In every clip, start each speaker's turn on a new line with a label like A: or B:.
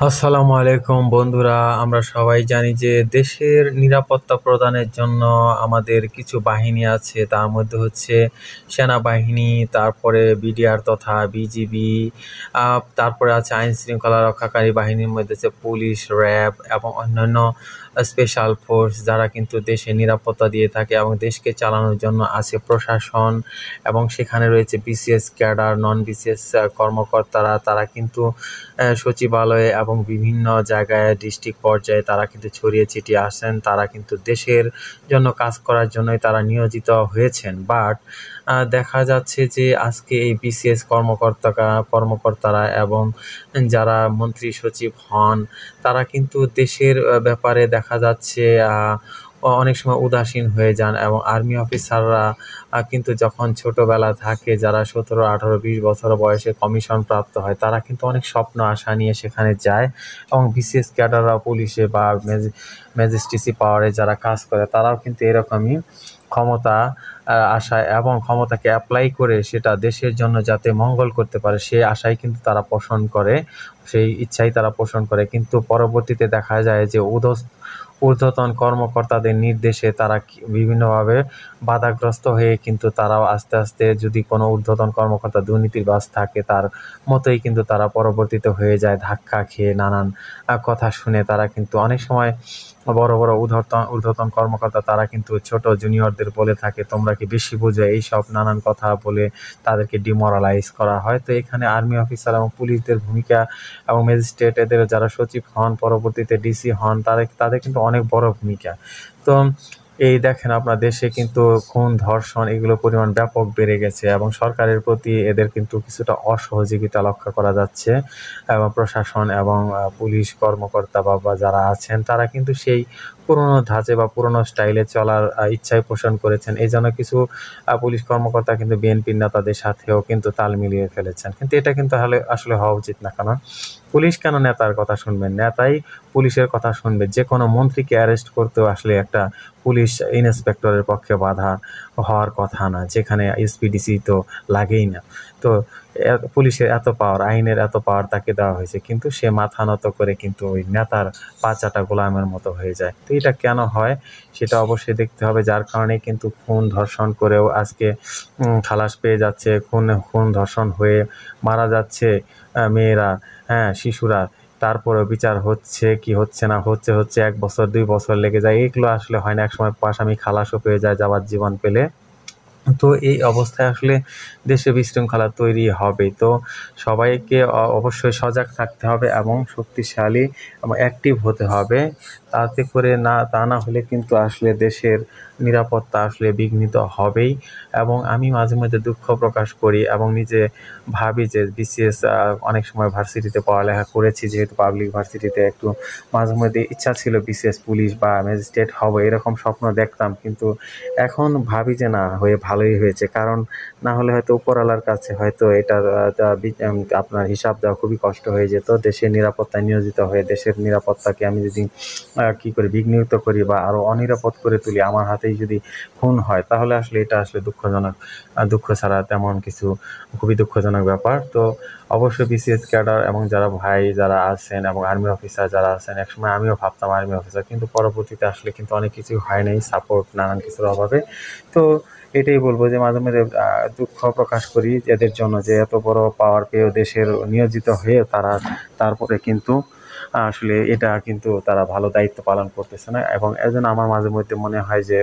A: আসসালামু আলাইকুম বন্ধুরা, আমরা সবাই জানি যে দেশের নিরাপত্তা প্রদানের জন্য আমাদের কিছু বাহিনী আছে। তার মধ্যে হচ্ছে সেনাবাহিনী, তারপরে বিডিআর তথা বিজিবি, তারপরে আছে আইন শৃঙ্খলা রক্ষাকারী বাহিনীর মধ্যে আছে পুলিশ, র্যাব এবং অন্যান্য স্পেশাল ফোর্স, যারা কিন্তু দেশের নিরাপত্তা দিয়ে থাকে এবং দেশকে চালানোর জন্য আছে প্রশাসন। এবং সেখানে রয়েছে বিসিএস ক্যাডার, নন বিসিএস কর্মকর্তারা। তারা কিন্তু সচিবালয়ে এবং বিভিন্ন জায়গায় ডিস্ট্রিক্ট পর্যায়ে তারা কিন্তু ছড়িয়ে ছিটিয়ে আসেন। তারা কিন্তু দেশের জন্য কাজ করার জন্যই তারা নিয়োজিত হয়েছেন। বাট দেখা যাচ্ছে যে আজকে এই বিসিএস কর্মকর্তারা এবং যারা মন্ত্রী সচিব হন, তারা কিন্তু দেশের ব্যাপারে দেখা যাচ্ছে অনেক সময় উদাসীন হয়ে যান। এবং আর্মি অফিসাররা কিন্তু যখন ছোটবেলা থাকে, যারা 17, 18, 20 বছর বয়সে কমিশন প্রাপ্ত হয়, তারা কিন্তু অনেক স্বপ্ন আশা নিয়ে সেখানে যায়। এবং বিসিএস ক্যাডাররা পুলিশে বা ম্যাজিস্ট্রেসি পাওয়ারে যারা কাজ করে, তারাও কিন্তু এরকমই ক্ষমতা আশায় এবং ক্ষমতাকে অ্যাপ্লাই করে সেটা দেশের জন্য যাতে মঙ্গল করতে পারে সেই আশায় কিন্তু তারা পোষণ করে, সেই ইচ্ছাই তারা পোষণ করে। কিন্তু পরবর্তীতে দেখা যায় যে ঊর্ধ্বতন কর্মকর্তাদের নির্দেশে তারা বিভিন্নভাবে বাধাগ্রস্ত হয়ে কিন্তু তারাও আস্তে আস্তে, যদি কোনো ঊর্ধ্বতন কর্মকর্তা দুর্নীতিবাজ থাকে, তার মতোই কিন্তু তারা পরবর্তীতে হয়ে যায়। ধাক্কা খেয়ে নানান কথা শুনে তারা কিন্তু অনেক সময় বড় বড় ঊর্ধ্বতন কর্মকর্তা তারা কিন্তু ছোট জুনিয়রদের বলে থাকে, তোমরা কি বেশি বোঝো, এইসব নানান কথা বলে তাদেরকে ডিমোরালাইজ করা হয়। তো এখানে আর্মি অফিসার এবং পুলিশদের ভূমিকা এবং ম্যাজিস্ট্রেট, এদের যারা সচিব হন, পরবর্তীতে ডিসি হন, তাদের কিন্তু অনেক বড় ভূমিকা। তো এই দেখেন, আপনার দেশে কিন্তু খুন, ধর্ষণ এগুলোর পরিমাণ ব্যাপক বেড়ে গেছে এবং সরকারের প্রতি এদের কিন্তু কিছুটা অসহযোগিতা লক্ষ্য করা যাচ্ছে। এবং প্রশাসন এবং পুলিশ কর্মকর্তা বা যারা আছেন, তারা কিন্তু সেই পুরনো ধাঁচে বা পুরনো স্টাইলে চলার ইচ্ছাই পোষণ করেছেন। এই জন্য কিছু পুলিশ কর্মকর্তা কিন্তু বিএনপির নেতাদের সাথেও কিন্তু তাল মিলিয়ে ফেলেছেন। কিন্তু এটা কিন্তু আসলে হওয়া উচিত না। কারণ পুলিশ কেন নেতার কথা শুনবেন? নেতাই পুলিশের কথা শুনবে। যে কোনো মন্ত্রীকে অ্যারেস্ট করতেও আসলে একটা পুলিশ ইন্সপেক্টরের পক্ষে বাধা হওয়ার কথা না, যেখানে এসপিডিসি তো লাগেই না। তো পুলিশের এত পাওয়ার, আইনের এত পাওয়ার তাকে দেওয়া হয়েছে, কিন্তু সে মাথা নত করে কিন্তু ওই নেতার পাচাটা গোলামের মতো হয়ে যায়। তো এটা কেন হয় সেটা অবশ্যই দেখতে হবে। যার কারণে কিন্তু খুন ধর্ষণ করেও আজকে খালাস পেয়ে যাচ্ছে, খুন ধর্ষণ হয়ে মারা যাচ্ছে মেয়েরা, হ্যাঁ, শিশুরা। তারপরেও বিচার হচ্ছে কি হচ্ছে না, হচ্ছে 1 বছর 2 বছর লেগে যায়। এগুলো আসলে হয় না। একসময় আসামি খালাসও পেয়ে যায় যাবজ্জীবন পেলে। তো এই অবস্থায় আসলে দেশে বিশৃঙ্খলা তৈরি হবে। তো সবাইকে অবশ্যই সজাগ থাকতে হবে এবং শক্তিশালী এবং অ্যাক্টিভ হতে হবে। তাতে করে তা না হলে কিন্তু আসলে দেশের নিরাপত্তা আসলে বিঘ্নিত হবেই। এবং আমি মাঝে মধ্যে দুঃখ প্রকাশ করি এবং নিজে ভাবি যে বিসিএস, অনেক সময় ভার্সিটিতে পড়ালেখা করেছি, যেহেতু পাবলিক ভার্সিটিতে, একটু মাঝে মধ্যে ইচ্ছা ছিল বিসিএস পুলিশ বা ম্যাজিস্ট্রেট হব, এরকম স্বপ্ন দেখতাম। কিন্তু এখন ভাবি যে না, হয়ে ভালোই হয়েছে। কারণ না হলে হয়তো উপরওয়ালার কাছে হয়তো এটার আপনার হিসাব দেওয়া খুবই কষ্ট হয়ে যেত। দেশের নিরাপত্তায় নিয়োজিত হয়ে দেশের নিরাপত্তাকে আমি যদি কী করে বিঘ্নিত করি বা আরও অনিরাপদ করে তুলি, আমার হাতেই যদি খুন হয়, তাহলে আসলে এটা আসলে দুঃখজনক। দুঃখ ছাড়া তেমন কিছু, খুবই দুঃখজনক ব্যাপার। তো অবশ্যই বিসিএস ক্যাডার এবং যারা আছেন এবং আর্মি অফিসার যারা আছেন, একসময় আমিও ভাবতাম আর্মি অফিসার, কিন্তু পরবর্তীতে আসলে কিন্তু অনেক কিছু হয় নাই, সাপোর্ট নানান কিছুর অভাবে। তো এটাই বলবো যে মাঝে মাঝে দুঃখ প্রকাশ করি এদের জন্য, যে এত বড় পাওয়ার পেয়েও দেশের নিয়োজিত হয়ে তারা তারপরে কিন্তু আসলে এটা কিন্তু তারা ভালো দায়িত্ব পালন করতেছে না। এবং এজন্য আমার মাঝে মধ্যে মনে হয় যে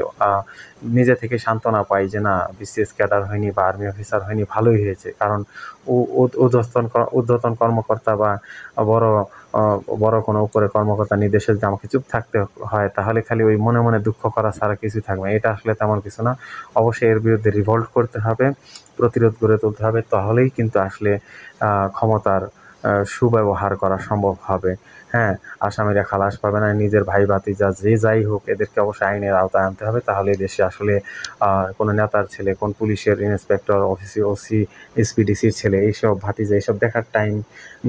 A: নিজে থেকে সান্ত্বনা পাই যে না, বিসিএস ক্যাডার হয়নি বা আর্মি অফিসার হয়নি, ভালোই হয়েছে। কারণ ঊর্ধ্বতন কর্মকর্তা বা বড় বড় কোনো উপরে কর্মকর্তা নির্দেশে যদি আমাকে চুপ থাকতে হয়, তাহলে খালি ওই মনে মনে দুঃখ করা ছাড়া কিছু থাকবে না। এটা আসলে তেমন কিছু না। অবশ্যই এর বিরুদ্ধে রিভল্ট করতে হবে, প্রতিরোধ গড়ে তুলতে হবে। তাহলেই কিন্তু আসলে ক্ষমতার সুব্যবহার করা সম্ভব হবে। হ্যাঁ, আসামিরা খালাস পাবে না। নিজের ভাই ভাতিজা যে যাই হোক, এদেরকে অবশ্যই আইনের আওতায় আনতে হবে। তাহলে দেশে আসলে কোনো নেতার ছেলে, কোন পুলিশের ইন্সপেক্টর, ওসি, এসপিডিসির ছেলে, এইসব ভাতিজা, এইসব দেখার টাইম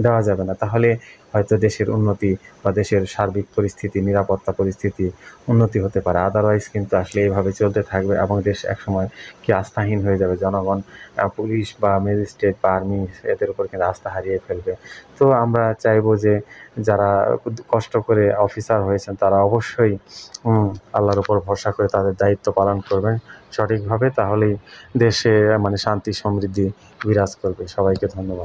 A: দেওয়া যাবে না। তাহলে হয়তো দেশের উন্নতি বা দেশের সার্বিক পরিস্থিতি, নিরাপত্তা পরিস্থিতি উন্নতি হতে পারে। আদারওয়াইজ কিন্তু আসলে এইভাবে চলতে থাকবে এবং দেশ একসময় কি আস্থাহীন হয়ে যাবে। জনগণ পুলিশ বা ম্যাজিস্ট্রেট বা আর্মি এদের উপর কিন্তু আস্থা হারিয়ে ফেলবে। তো আমরা চাইবো যে যারা কষ্ট করে অফিসার হয়েছেন তারা অবশ্যই আল্লাহর উপর ভরসা করে তাদের দায়িত্ব পালন করবেন সঠিকভাবে, তাহলেই দেশে মানে শান্তি সমৃদ্ধি বিরাজ করবে। সবাইকে ধন্যবাদ।